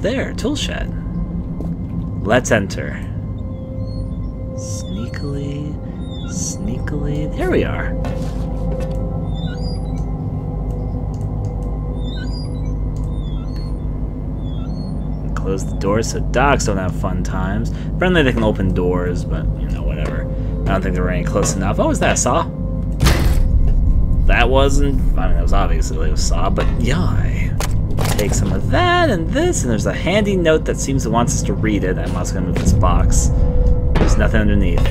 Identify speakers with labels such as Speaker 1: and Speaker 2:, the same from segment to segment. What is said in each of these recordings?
Speaker 1: there, tool shed. Let's enter. Sneakily, sneakily. There we are. Close the doors so dogs don't have fun times. Apparently they can open doors, but you know, whatever. I don't think they were any close enough. Oh, was that a saw? That wasn't. I mean, it was obviously a saw, but yeah. Take some of that and this, and there's a handy note that seems to want us to read it. I'm also gonna move this box. There's nothing underneath.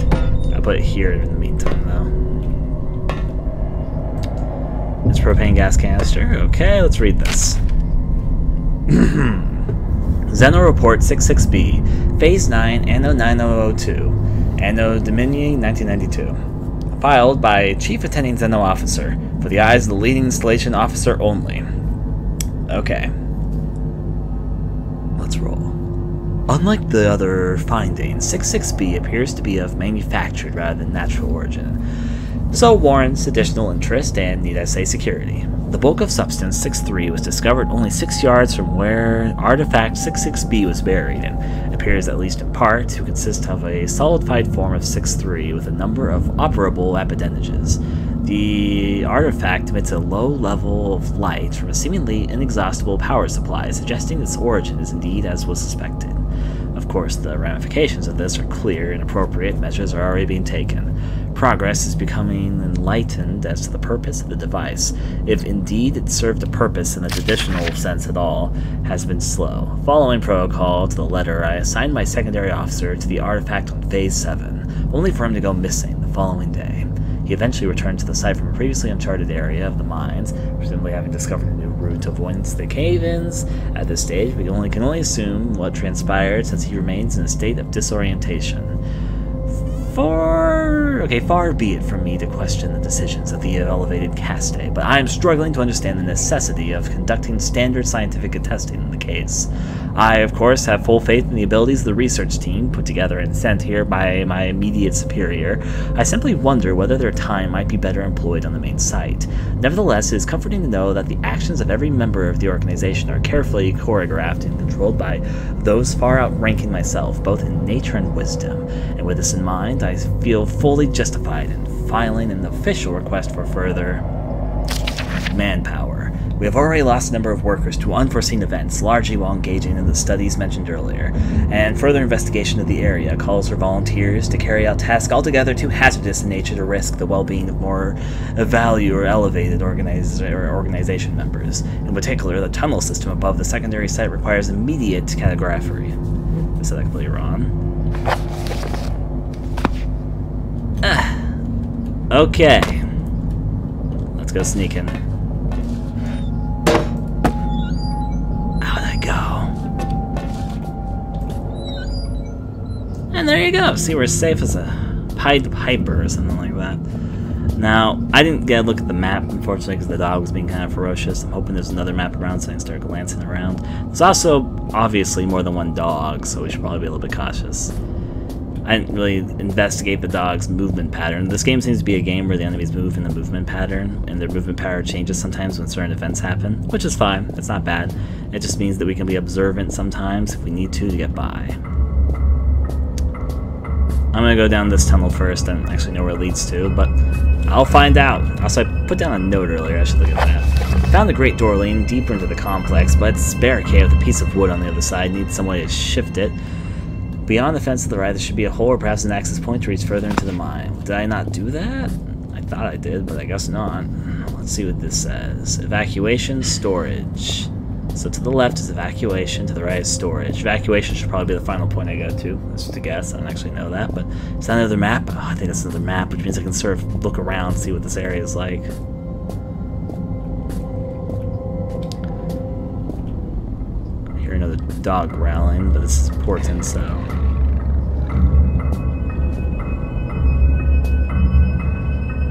Speaker 1: I'll put it here in the meantime, though. It's propane gas canister. Okay, let's read this. Zeno Report 66B, Phase 9, Anno 9002, Anno Domini 1992. Filed by Chief Attending Zeno Officer, for the eyes of the leading installation officer only. Okay. Let's roll. Unlike the other findings, 66B appears to be of manufactured rather than natural origin, so warrants additional interest and, need I say, security. The bulk of substance 6-3 was discovered only 6 yards from where artifact 66B was buried, and appears at least in part to consist of a solidified form of 6-3 with a number of operable appendages. The artifact emits a low level of light from a seemingly inexhaustible power supply, suggesting its origin is indeed as was suspected. Of course, the ramifications of this are clear, and appropriate measures are already being taken. Progress is becoming enlightened as to the purpose of the device, if indeed it served a purpose in a traditional sense at all, has been slow. Following protocol to the letter, I assigned my secondary officer to the artifact on Phase 7, only for him to go missing the following day. He eventually returned to the site from a previously uncharted area of the mines, presumably having discovered a new route to avoidance the cave-ins. At this stage, we can only assume what transpired, since he remains in a state of disorientation. Far be it from me to question the decisions of the elevated caste, but I am struggling to understand the necessity of conducting standard scientific testing in the case. I, of course, have full faith in the abilities of the research team, put together and sent here by my immediate superior. I simply wonder whether their time might be better employed on the main site. Nevertheless, it is comforting to know that the actions of every member of the organization are carefully choreographed and controlled by those far outranking myself, both in nature and wisdom. And with this in mind, I feel fully justified in filing an official request for further manpower. We have already lost a number of workers to unforeseen events, largely while engaging in the studies mentioned earlier, and further investigation of the area calls for volunteers to carry out tasks altogether too hazardous in nature to risk the well-being of more value or elevated organization members. In particular, the tunnel system above the secondary site requires immediate cartography. I said that completely wrong. Okay. Let's go sneaking. And there you go. See, we're safe as a Pied Piper or something like that. Now, I didn't get a look at the map, unfortunately, because the dog was being kind of ferocious. I'm hoping there's another map around so I can start glancing around. There's also, obviously, more than one dog, so we should probably be a little bit cautious. I didn't really investigate the dog's movement pattern. This game seems to be a game where the enemies move in a movement pattern, and their movement pattern changes sometimes when certain events happen, which is fine. It's not bad. It just means that we can be observant sometimes if we need to get by. I'm gonna go down this tunnel first and actually know where it leads to, but I'll find out. Also, I put down a note earlier, I should look at that. Found a great door leading deeper into the complex, but it's barricaded with a piece of wood on the other side. Needs some way to shift it. Beyond the fence to the right, there should be a hole or perhaps an access point to reach further into the mine. Did I not do that? I thought I did, but I guess not. Let's see what this says. Evacuation, storage. So to the left is evacuation, to the right is storage. Evacuation should probably be the final point I go to. That's just a guess, I don't actually know that, but is that another map? Oh, I think that's another map, which means I can sort of look around and see what this area is like. I hear another dog growling, but this is important, so...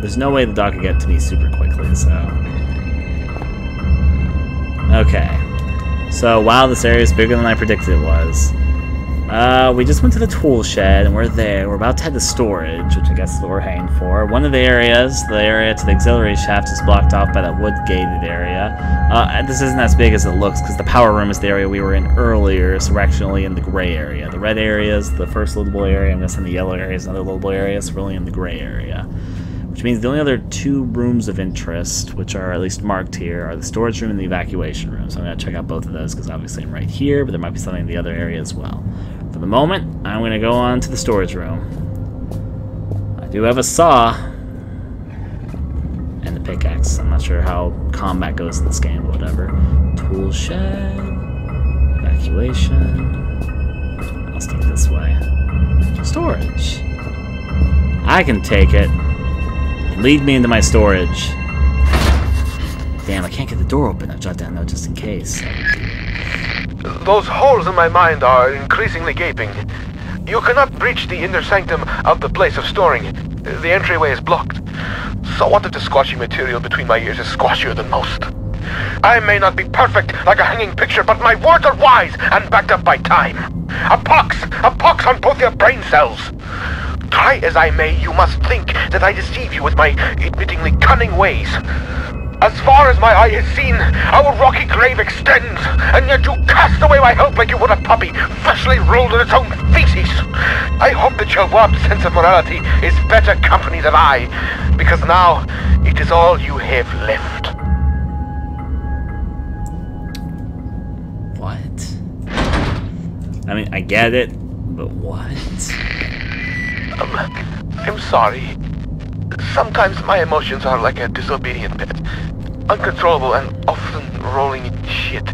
Speaker 1: There's no way the dog could get to me super quickly, so... Okay. So, wow, this area is bigger than I predicted it was. We just went to the tool shed, and we're there. We're about to head to storage, which I guess is what we're heading for. One of the areas, the area to the auxiliary shaft, is blocked off by that wood-gated area. This isn't as big as it looks, because the power room is the area we were in earlier, so we're actually in the gray area. The red area is the first loadable area, I'm guessing the yellow area is another loadable area, so we're really in the gray area. Which means the only other two rooms of interest, which are at least marked here, are the storage room and the evacuation room. So I'm going to check out both of those, because obviously I'm right here, but there might be something in the other area as well. For the moment, I'm going to go on to the storage room. I do have a saw and the pickaxe. I'm not sure how combat goes in this game, but whatever. Tool shed, evacuation. I'll sneak this way. Storage. I can take it. Lead me into my storage. Damn, I can't get the door open. I'll jot down a note just in case.
Speaker 2: Those holes in my mind are increasingly gaping. You cannot breach the inner sanctum of the place of storing. The entryway is blocked. So what if the squashy material between my ears is squashier than most? I may not be perfect like a hanging picture, but my words are wise and backed up by time. A pox on both your brain cells. Try as I may, you must think that I deceive you with my admittingly cunning ways. As far as my eye has seen, our rocky grave extends, and yet you cast away my hope like you would a puppy freshly rolled in its own feces. I hope that your warped sense of morality is better company than I, because now it is all you have left.
Speaker 1: What? I mean, I get it, but what?
Speaker 2: I'm sorry. Sometimes my emotions are like a disobedient pet. Uncontrollable and often rolling in shit.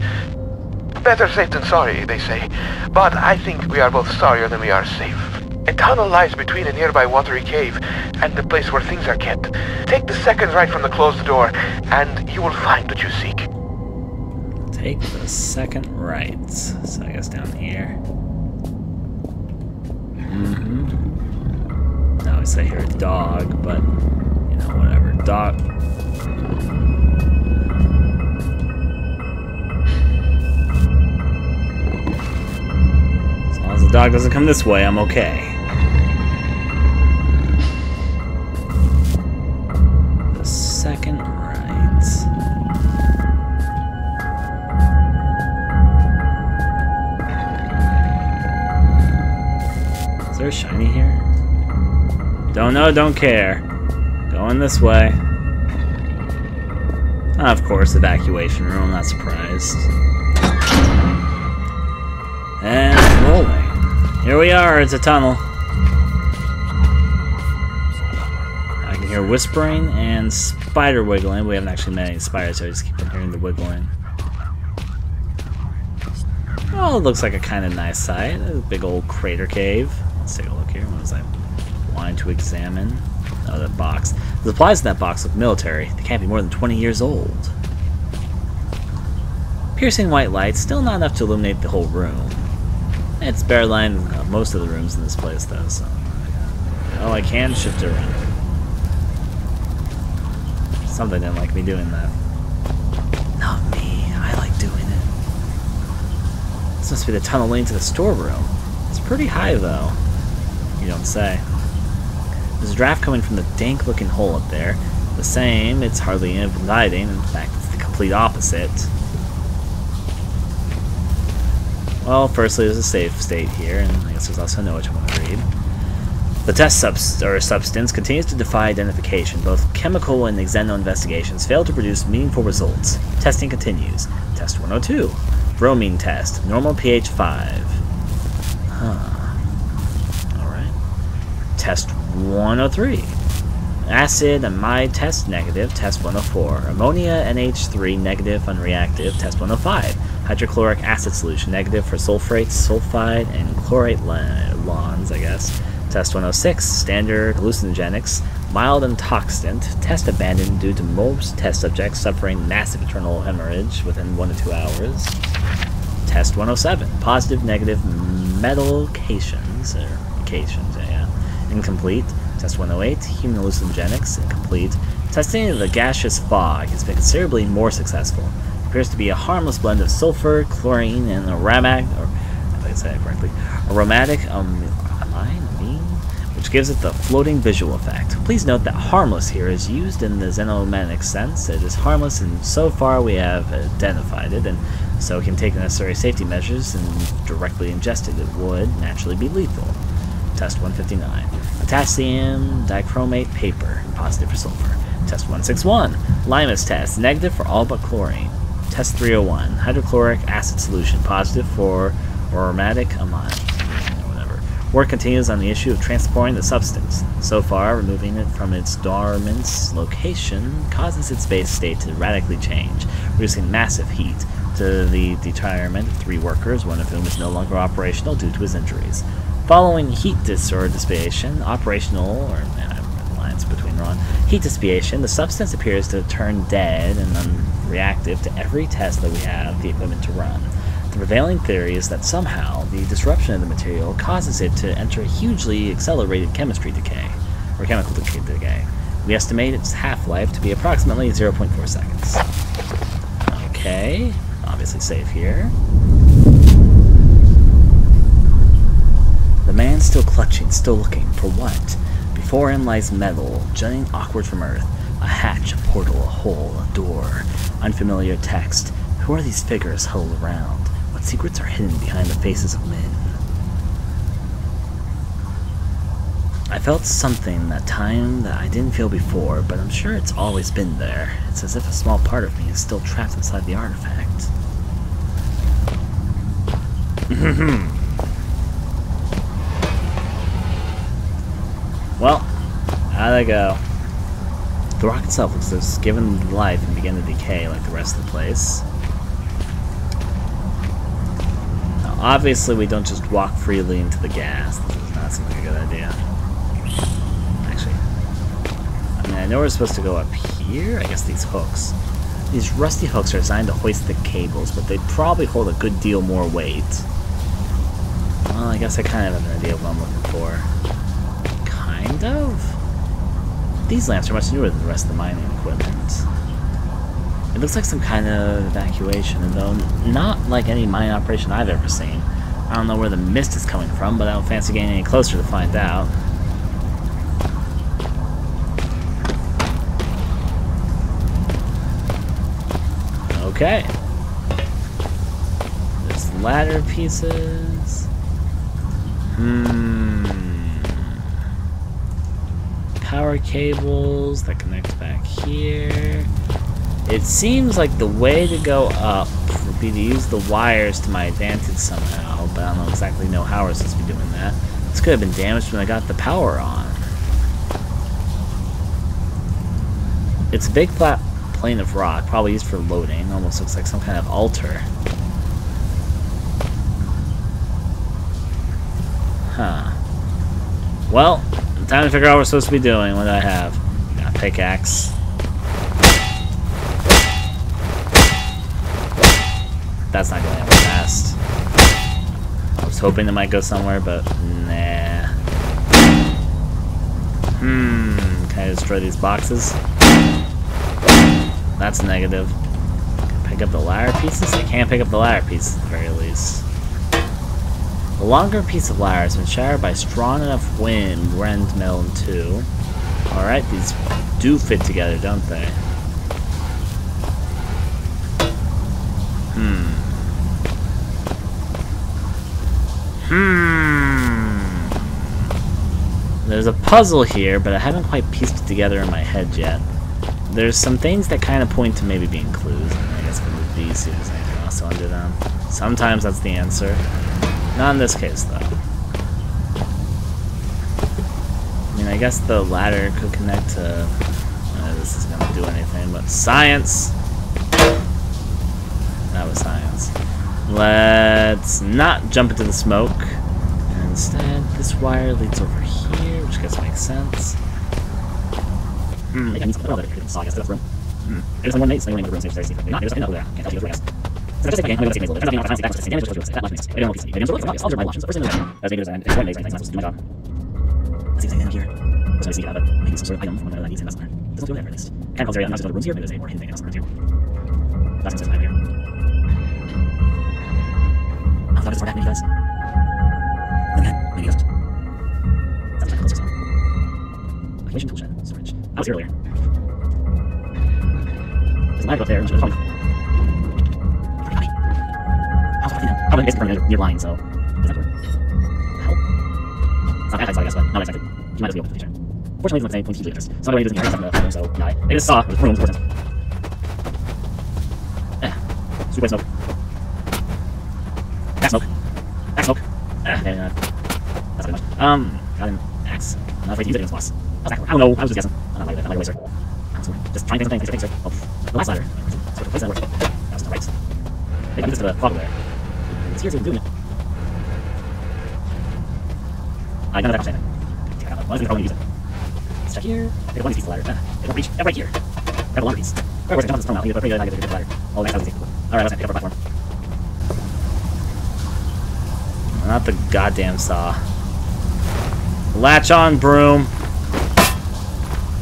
Speaker 2: Better safe than sorry, they say. But I think we are both sorrier than we are safe. A tunnel lies between a nearby watery cave and the place where things are kept. Take the second right from the closed door, and you will find what you seek.
Speaker 1: Take the second right. So I guess down here. Now I say here a dog, but you know, whatever. Dog. As long as the dog doesn't come this way, I'm okay. The second right. Is there a shiny here? Don't know, don't care. Going this way. Of course, evacuation room, not surprised. And rolling. Here we are, it's a tunnel. I can hear whispering and spider wiggling. We haven't actually met any spiders, so I just keep on hearing the wiggling. Oh, it looks like a kind of nice site. A big old crater cave. Let's take a look here. What was I wanting to examine? Oh, that box. The supplies in that box look military. They can't be more than 20 years old. Piercing white light, still not enough to illuminate the whole room. It's bare line most of the rooms in this place, though, so... Oh, I can shift it around. Something didn't like me doing that. Not me. I like doing it. This must be the tunnel leading to the storeroom. It's pretty high, though. You don't say. There's a draft coming from the dank-looking hole up there. The same, it's hardly inviting. In fact, it's the complete opposite. Well, firstly, there's a save state here, and I guess there's also no which I want to read. The test substance continues to defy identification. Both chemical and xeno investigations fail to produce meaningful results. Testing continues. Test 102. Bromine test. Normal pH 5. Alright. Test 103. Acid amide test negative. Test 104. Ammonia NH3 negative unreactive. Test 105. Hydrochloric acid solution negative for sulfates, sulfide, and chlorate londs, I guess. Test 106. Standard hallucinogenics. Mild intoxicant. Test abandoned due to most test subjects suffering massive internal hemorrhage within 1 to 2 hours. Test 107. Positive, negative medications. Yeah. Incomplete. Test 108. Human hallucinogenics. Incomplete. Testing of the gaseous fog has been considerably more successful. Appears to be a harmless blend of sulfur, chlorine, and aromatic I say it correctly. Aromatic amine, which gives it the floating visual effect. Please note that harmless here is used in the xenomantic sense. It is harmless, and so far we have identified it, and so it can take the necessary safety measures, and directly ingested it would naturally be lethal. Test 159. Potassium dichromate paper, positive for sulfur. Test 161. Limus test, negative for all but chlorine. Test 301. Hydrochloric acid solution, positive for aromatic amine. Whatever. Work continues on the issue of transporting the substance. So far, removing it from its dormant location causes its base state to radically change, producing massive heat to the retirement of 3 workers, one of whom is no longer operational due to his injuries. Following heat dissipation, heat dissipation, the substance appears to turn dead and unreactive to every test that we have the equipment to run. The prevailing theory is that somehow the disruption of the material causes it to enter a hugely accelerated chemical decay. We estimate its half-life to be approximately 0.4 seconds. Okay, obviously safe here. The man still clutching, still looking, for what? Before him lies metal, jutting awkward from earth. A hatch, a portal, a hole, a door. Unfamiliar text. Who are these figures huddled around? What secrets are hidden behind the faces of men? I felt something that time that I didn't feel before, but I'm sure it's always been there. It's as if a small part of me is still trapped inside the artifact. Well, how'd I go? The rock itself looks as given life and began to decay like the rest of the place. Now, obviously, we don't just walk freely into the gas. This does not seem like a good idea. Actually, I mean, I know we're supposed to go up here. I guess these hooks. These rusty hooks are designed to hoist the cables, but they probably hold a good deal more weight. Well, I guess I kind of have an idea of what I'm looking for. Kind of? These lamps are much newer than the rest of the mining equipment. It looks like some kind of evacuation, and though not like any mining operation I've ever seen. I don't know where the mist is coming from, but I don't fancy getting any closer to find out. Okay. There's ladder pieces. Power cables that connect back here. It seems like the way to go up would be to use the wires to my advantage somehow, but I don't exactly know how we're supposed to be doing that. This could have been damaged when I got the power on. It's a big flat plane of rock, probably used for loading. Almost looks like some kind of altar. Huh. Well, time to figure out what we're supposed to be doing. What do I have? Got a pickaxe. That's not going to happen fast. I was hoping it might go somewhere, but nah. Can I destroy these boxes? That's negative. Can I pick up the ladder pieces? I can't pick up the ladder pieces at the very least. The longer piece of ladder has been shattered by strong enough wind, rend metal in two. Alright, these do fit together, don't they? There's a puzzle here, but I haven't quite pieced it together in my head yet. There's some things that kind of point to maybe being clues. I guess I can move these, see if there's anything else under them. Sometimes that's the answer. Not in this case, though. I mean, I guess the ladder could connect to... this is going to do anything, but science! That was science. Let's not jump into the smoke. Instead, this wire leads over here, which I guess makes sense. before that, maybe does. Then that, maybe doesn't. That's not close yourself. Accumulation tool shed, storage. I was here earlier. There's a ladder up there, which is probably... Probably basically near line, so... Is that where? Hell? It's not bad, I guess, but not expected. He might as well be open to the future. Fortunately, he's not saying points usually interest. So everybody doesn't care about the so die. They just saw, there's rooms, of course. Super smoke. Back smoke. Back smoke. And, that's pretty much. Got an axe. I'm not afraid to use it against the boss. I don't know, I was just guessing. I don't like a waster. Just trying things, Oh, the last ladder. So the place that works. That was to the right. Maybe do this to the fog there. It's here, so we're doing it. I know that I'm saying it. Take it out. Well, I was going to probably use it. Let's check here. I think one of these pieces of ladder. They don't reach. Yeah, right here. Grab a longer piece. Of course, I jump on this tunnel. I need to pretty good idea to get the ladder. Oh, next time is easy. Alright, let's pick up our platform. Not the goddamn saw. Latch on, broom.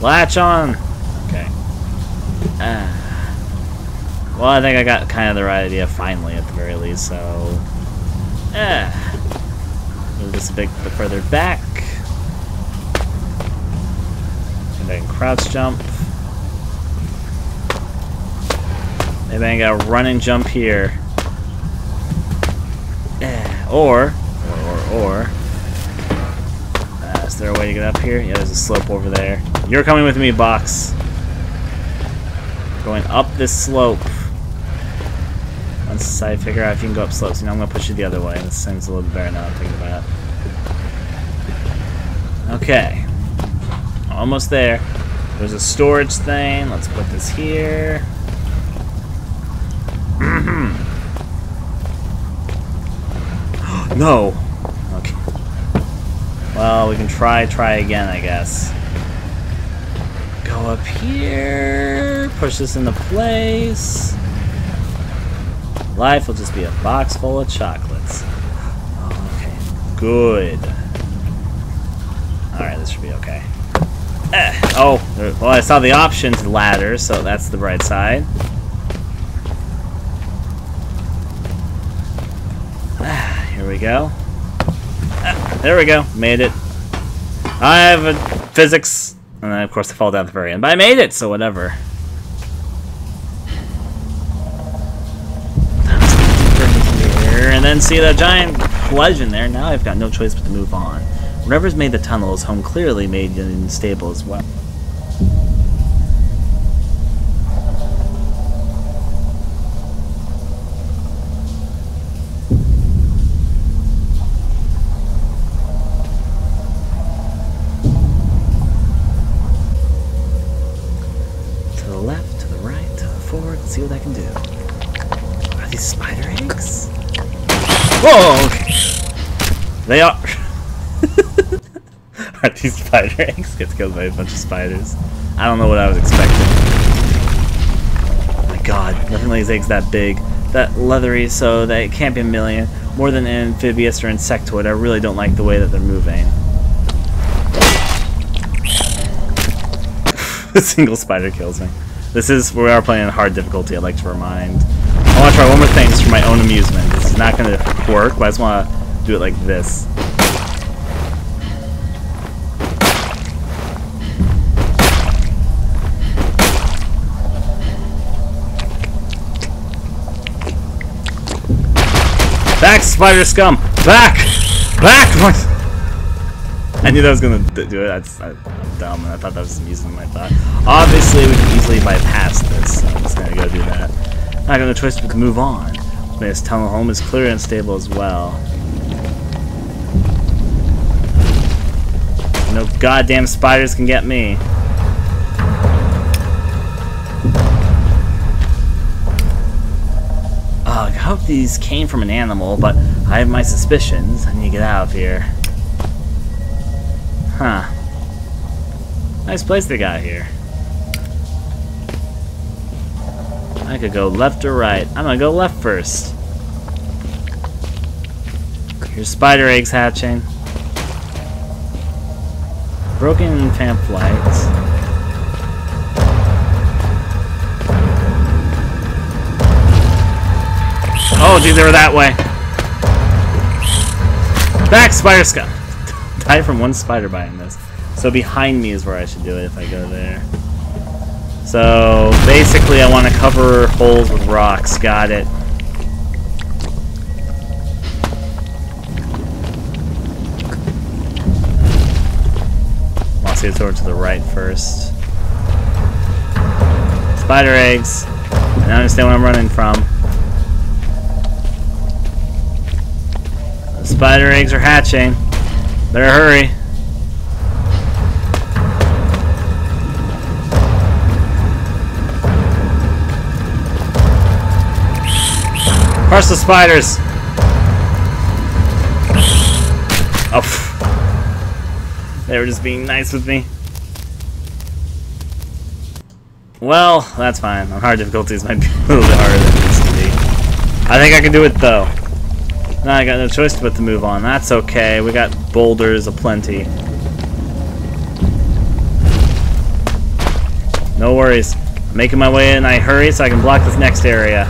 Speaker 1: Latch on. Okay. Well, I think I got kind of the right idea finally, at the very least, so... Move this a bit further back. And then crouch jump. Maybe I got a run and jump here. Or... is there a way to get up here? Yeah, there's a slope over there. You're coming with me, box. Going up this slope. Once I figure out if you can go up slopes, you know, I'm gonna push you the other way. This seems a little bit better now I'm thinking about it. Okay. Almost there. There's a storage thing. Let's put this here. No! Okay. Well, we can try again, I guess. Go up here. Push this into place. Life will just be a box full of chocolates. Okay. Good. Alright, this should be okay. Well, I saw the option to ladder, so that's the bright side. Here we go. There we go. Made it. I have a physics. And then, of course, I fall down at the very end. But I made it, so whatever. Here, and then see that giant legend there. Now I've got no choice but to move on. Whatever's made the tunnels home clearly made it unstable as well. See what I can do. Are these spider eggs? Whoa! Okay. They are. Are these spider eggs? Gets killed by a bunch of spiders. I don't know what I was expecting. Oh my god, nothing like these eggs that big, that leathery, so that it can't be a million. More than amphibious or insectoid. I really don't like the way that they're moving. A single spider kills me. We are playing on hard difficulty, I'd like to remind. I want to try one more thing just for my own amusement. This is not going to work, but I just want to do it like this. Back, spider scum! Back! Back! I knew that was going to do it. I'm dumb, and I thought that was amusing, I thought. Obviously, we can easily bypass this, so I'm just going to go do that. I got no choice but to move on. This tunnel home is clear and stable as well. No goddamn spiders can get me. I hope these came from an animal, but I have my suspicions. I need to get out of here. Huh. Nice place they got here. I could go left or right. I'm gonna go left first. Here's spider eggs hatching. Broken fan flights. Oh, geez, they were that way. Back, spider scum! Die from one spider bite in this. So behind me is where I should do it if I go there. So basically I want to cover holes with rocks. Got it. I'll see it's over to the right first. Spider eggs. I don't understand what I'm running from. The spider eggs are hatching. Better hurry. Crush the spiders! Oh, pff. They were just being nice with me. Well, that's fine. On hard difficulties might be a little bit harder than it needs to be. I think I can do it though. Now I got no choice but to move on. That's okay. We got boulders aplenty. No worries. I'm making my way in. I hurry so I can block this next area.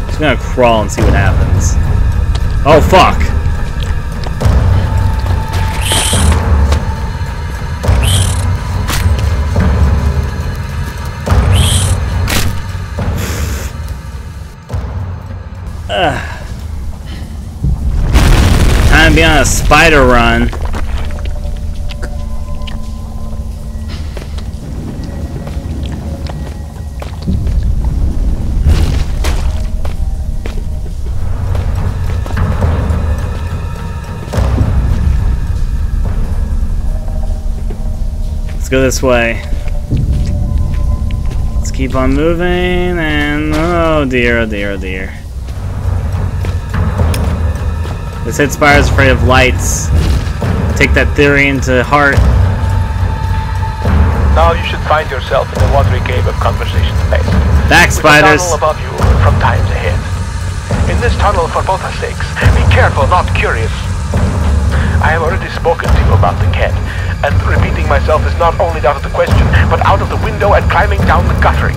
Speaker 1: Just gonna crawl and see what happens. Oh fuck! Time to be on a spider run. Let's go this way. Let's keep on moving and oh dear, oh dear, oh dear. This head spider's afraid of lights. Take that theory into heart.
Speaker 2: Now you should find yourself in the watery cave of conversation space.
Speaker 1: Back, spiders!
Speaker 2: With a tunnel above you from times ahead. In this tunnel, for both our sakes, be careful, not curious. I have already spoken to you about the cat, and repeating myself is not only out of the question, but out of the window and climbing down the guttering.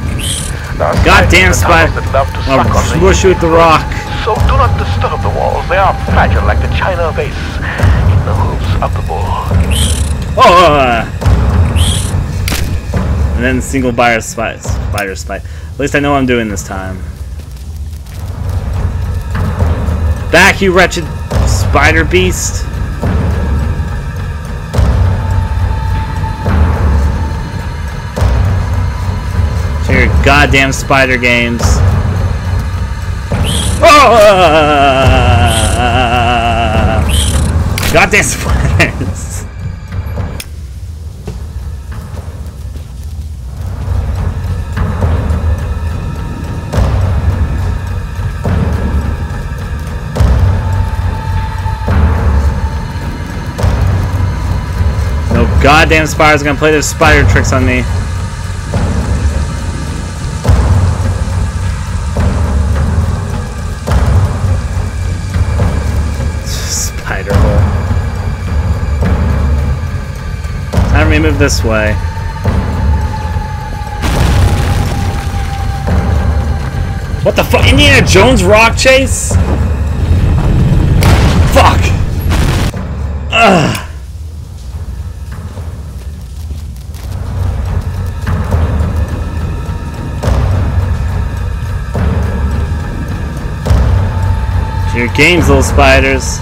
Speaker 1: Goddamn spider! I'll smush you with the rock.
Speaker 2: So do not disturb the walls. They are fragile like the china vase in the hooves of the bull.
Speaker 1: Oh! And then single spider spite. At least I know what I'm doing this time. Back, you wretched spider beast! To your goddamn spider games. Oh! Goddamn spiders! No goddamn spiders are gonna play their spider tricks on me. Spider hole. Time for me to move this way. What the fuck? Indiana Jones rock chase? Fuck! Ugh. To your games, little spiders.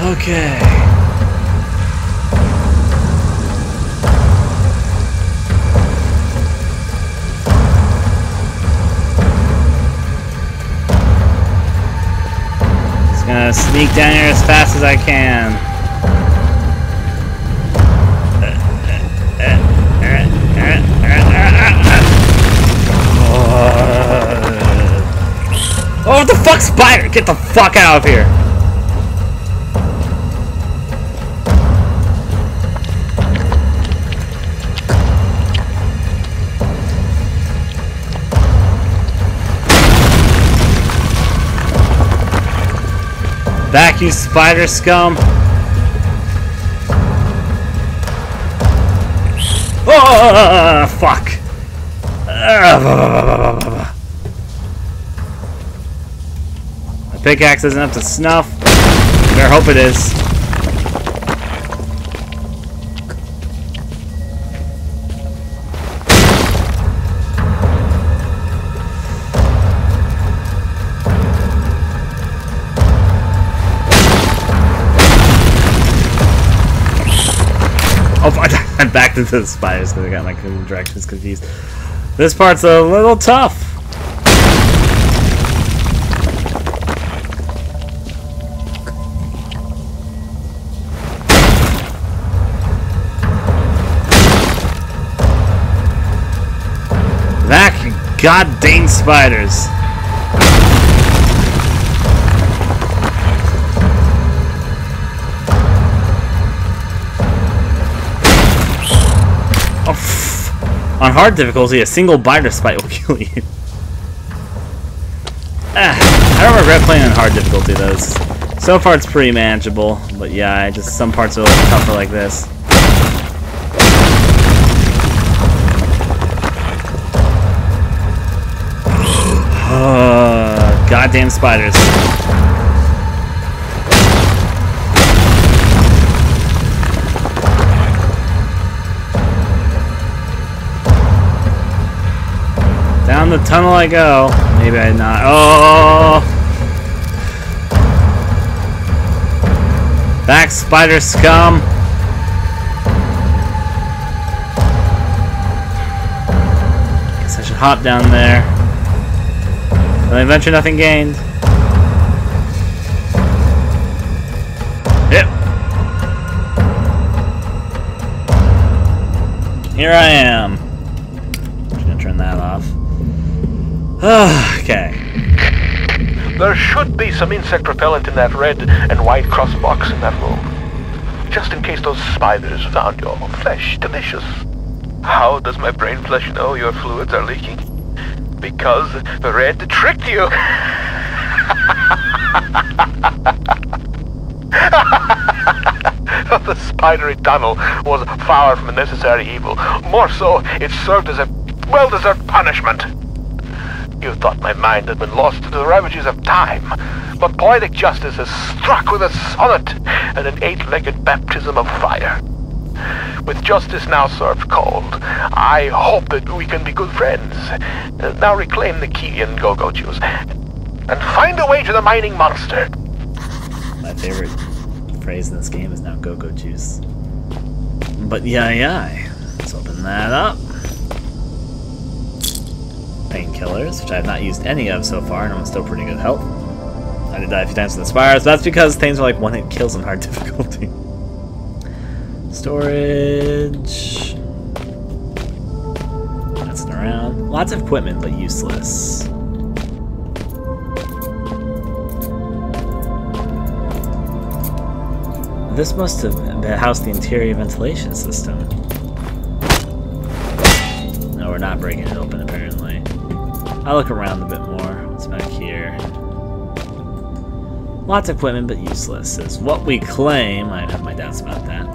Speaker 1: Okay. Just gonna sneak down here as fast as I can. Oh, what the fuck, spider? Get the fuck out of here. Back, you spider scum! Oh, fuck! My pickaxe isn't up to snuff. Better hope it is. Oh, I'm back to the spiders because I got my directions confused. This part's a little tough. That goddamn spiders. On hard difficulty, a single biter spite will kill you. I don't regret playing on hard difficulty though. So far it's pretty manageable, but yeah, just some parts are a little tougher like this. Goddamn spiders. Down the tunnel I go. Maybe I not. Oh! Back, spider scum! Guess I should hop down there. No adventure, nothing gained. Yep. Here I am. Just gonna turn that off. Okay.
Speaker 2: There should be some insect repellent in that red and white cross box in that room. Just in case those spiders found your flesh delicious. How does my brain flesh know your fluids are leaking? Because the red tricked you! The spidery tunnel was far from a necessary evil. More so, it served as a well-deserved punishment. You thought my mind had been lost to the ravages of time, but poetic justice has struck with a sonnet and an eight-legged baptism of fire. With justice now served cold, I hope that we can be good friends. Now reclaim the key and go-go juice, and find a way to the mining monster.
Speaker 1: My favorite phrase in this game is now go-go juice. But yeah, let's open that up. Painkillers, which I have not used any of so far, and I'm still pretty good health. I did die a few times with the spires, but that's because things are like one-hit kills on hard difficulty. Storage. Messing around. Lots of equipment, but useless. This must have housed the interior ventilation system. No, we're not breaking it open, apparently. I'll look around a bit more. What's back here? Lots of equipment, but useless, is what we claim. I have my doubts about that.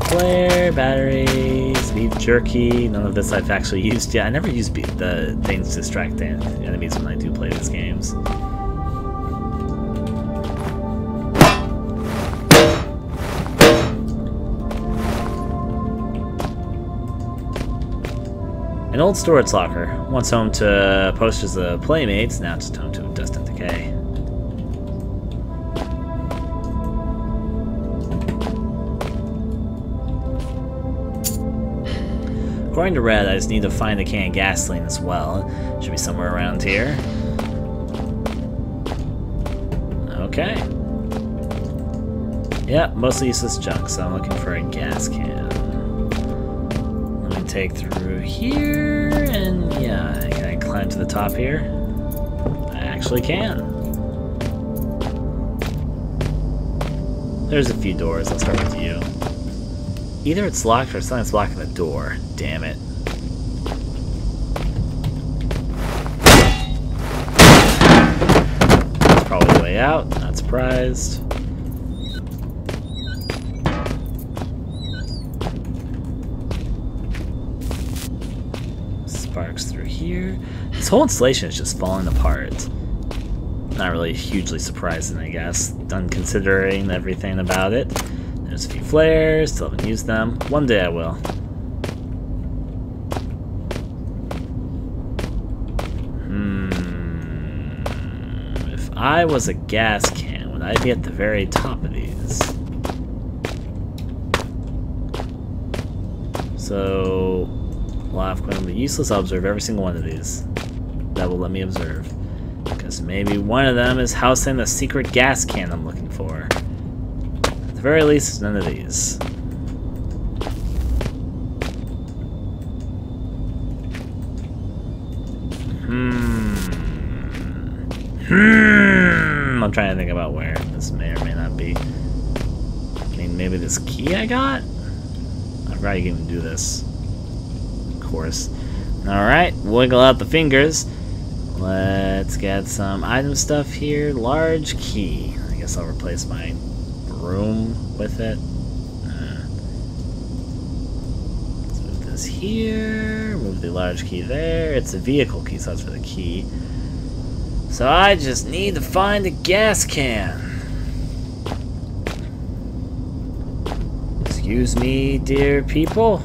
Speaker 1: Flare, batteries, beef jerky. None of this I've actually used yet. I never use the things to distract the enemies when I do play these games. An old storage locker, once home to posters of playmates, now just home to dust and decay. According to Red, I just need to find a can of gasoline as well. Should be somewhere around here. Okay. Yep, mostly useless junk, so I'm looking for a gas can. Let me take through here, and yeah, can I climb to the top here? I actually can. There's a few doors, I'll start with you. Either it's locked or something's blocking the door. Damn it. That's probably the way out, not surprised. sparks through here. This whole installation is just falling apart. Not really hugely surprising, I guess, done considering everything about it. There's a few flares, still haven't used them. One day I will. If I was a gas can, would I be at the very top of these? So, well, I'm going to be useless. I'll observe every single one of these. That will let me observe. Because maybe one of them is housing the secret gas can I'm looking for. At the very least, it's none of these. I'm trying to think about where this may or may not be. I mean, maybe this key I got? I forgot you can even do this. Of course. Alright, wiggle out the fingers. Let's get some item stuff here. Large key. I guess I'll replace my broom with it. Let's move this here. Move the large key there. It's a vehicle key, so that's for the key. So I just need to find a gas can. Excuse me, dear people.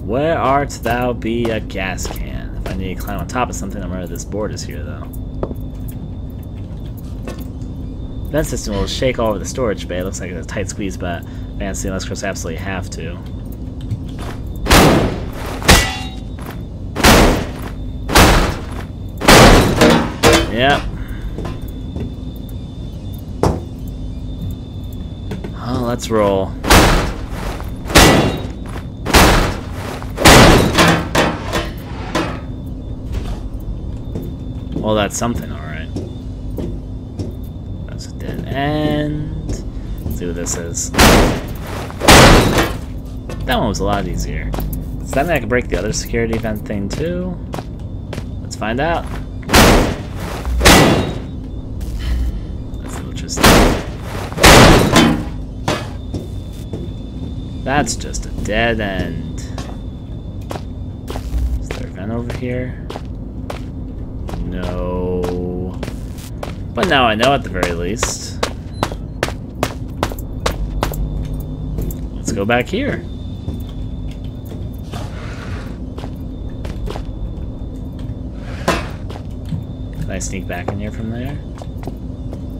Speaker 1: Where art thou be a gas can? If I need to climb on top of something, I remember this board is here, though. Vent system will shake all over the storage bay. It looks like it's a tight squeeze, but fancy unless Chris absolutely have to. Yep. Oh, let's roll. Well, that's something, alright. That's a dead end. Let's see what this is. That one was a lot easier. Does that mean I can break the other security vent thing too? Let's find out. That's just a dead end. Is there a vent over here? No. But now I know at the very least. Let's go back here. Can I sneak back in here from there?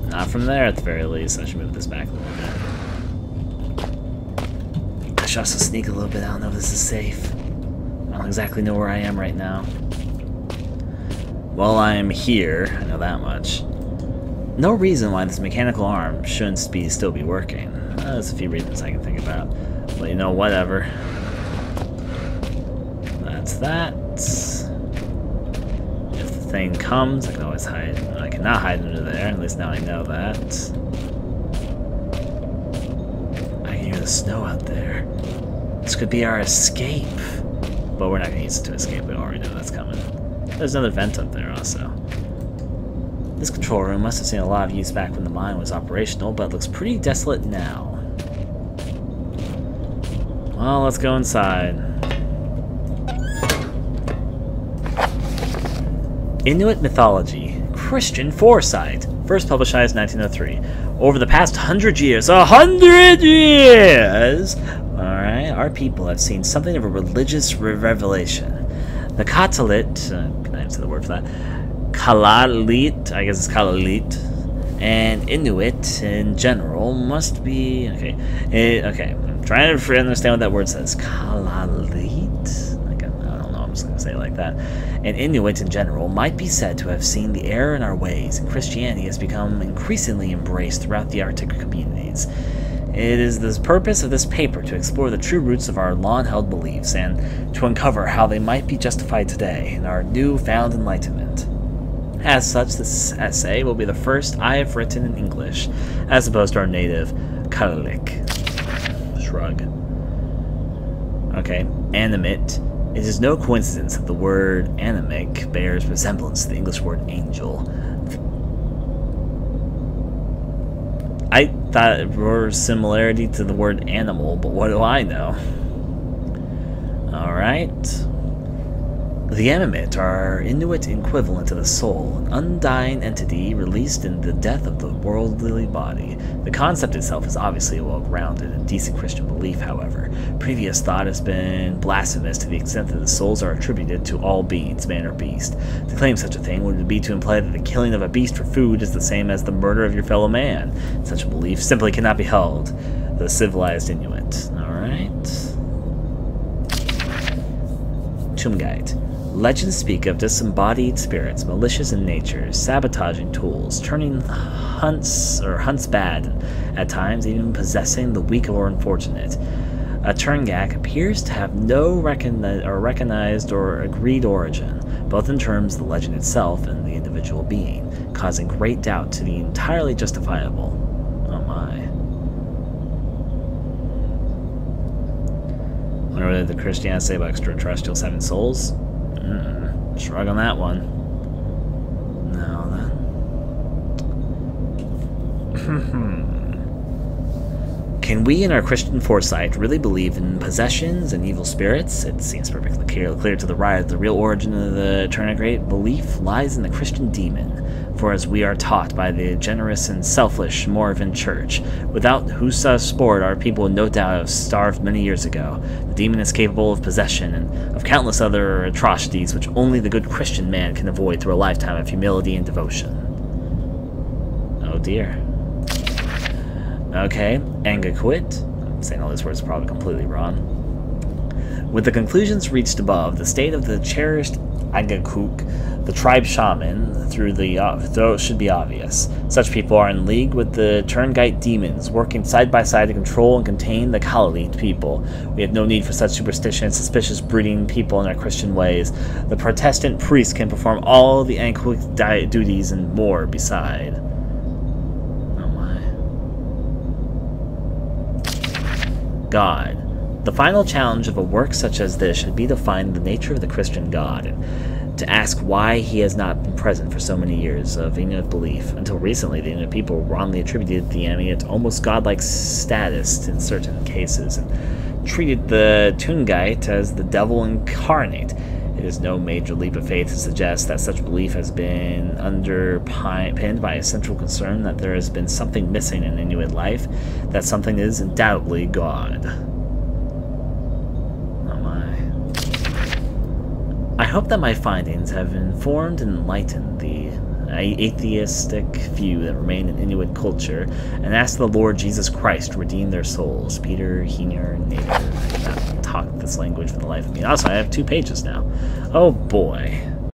Speaker 1: Not from there at the very least. I should move this back a little bit. I should also sneak a little bit. I don't know if this is safe. I don't exactly know where I am right now. Well, I am here. I know that much. No reason why this mechanical arm shouldn't still be working. There's a few reasons I can think about. But you know, whatever. That's that. If the thing comes, I can always hide. I cannot hide under there. At least now I know that. I can hear the snow out there. This could be our escape. But we're not going to use it to escape. We already know that's coming. There's another vent up there also. This control room must have seen a lot of use back when the mine was operational, but it looks pretty desolate now. Well, let's go inside. Inuit mythology. Christian foresight. First published in 1903. Over the past 100 years. 100 years! Alright, our people have seen something of a religious revelation. The Katalit, can I answer the word for that? Kalalit, I guess it's Kalalit, and Inuit in general must be, okay, okay, I'm trying to understand what that word says. Kalalit? Like, I don't know, I'm just going to say it like that. And Inuit in general might be said to have seen the error in our ways, and Christianity has become increasingly embraced throughout the Arctic communities. It is the purpose of this paper to explore the true roots of our long-held beliefs and to uncover how they might be justified today in our newfound enlightenment. As such, this essay will be the first I have written in English, as opposed to our native Kalilik. Shrug. Okay, animate. It is no coincidence that the word animic bears resemblance to the English word angel. I thought it bore similarity to the word animal, but what do I know? Alright. The Amamit are Inuit equivalent to the soul, an undying entity released in the death of the worldly body. The concept itself is obviously a well-grounded and decent Christian belief, however. Previous thought has been blasphemous to the extent that the souls are attributed to all beings, man or beast. To claim such a thing would be to imply that the killing of a beast for food is the same as the murder of your fellow man. Such a belief simply cannot be held. The civilized Inuit. Alright. Chumgite. Legends speak of disembodied spirits, malicious in nature, sabotaging tools, turning hunts bad, and at times even possessing the weak or unfortunate. A Turngak appears to have no recognized or agreed origin, both in terms of the legend itself and the individual being, causing great doubt to the entirely justifiable. Oh my. Wonder what the Christians say about extraterrestrial seven souls? Shrug on that one. Now then. Can we, in our Christian foresight, really believe in possessions and evil spirits? It seems perfectly clear to the writer that the real origin of the Turnagate belief lies in the Christian demon. For as we are taught by the generous and selfish Moravian Church, without whose sport our people would no doubt have starved many years ago, the demon is capable of possession and of countless other atrocities which only the good Christian man can avoid through a lifetime of humility and devotion. Oh dear. Okay, Angaquit. I'm saying all these words probably completely wrong. With the conclusions reached above, the state of the cherished Angakuk, the tribe shaman, should be obvious. Such people are in league with the Turngite demons, working side by side to control and contain the Crawlies people. We have no need for such superstition and suspicious breeding people in our Christian ways. The Protestant priest can perform all the Angakuk duties and more beside. Oh my. God. The final challenge of a work such as this should be to find the nature of the Christian God, and to ask why he has not been present for so many years of Inuit belief. Until recently, the Inuit people wrongly attributed the Inuit almost godlike status in certain cases, and treated the Tungite as the devil incarnate. It is no major leap of faith to suggest that such belief has been underpinned by a central concern that there has been something missing in Inuit life, that something is undoubtedly God. I hope that my findings have informed and enlightened the atheistic few that remain in Inuit culture, and ask the Lord Jesus Christ to redeem their souls. Peter, Heener, Nader. I cannot talk this language for the life of me. Also, I have 2 pages now. Oh boy.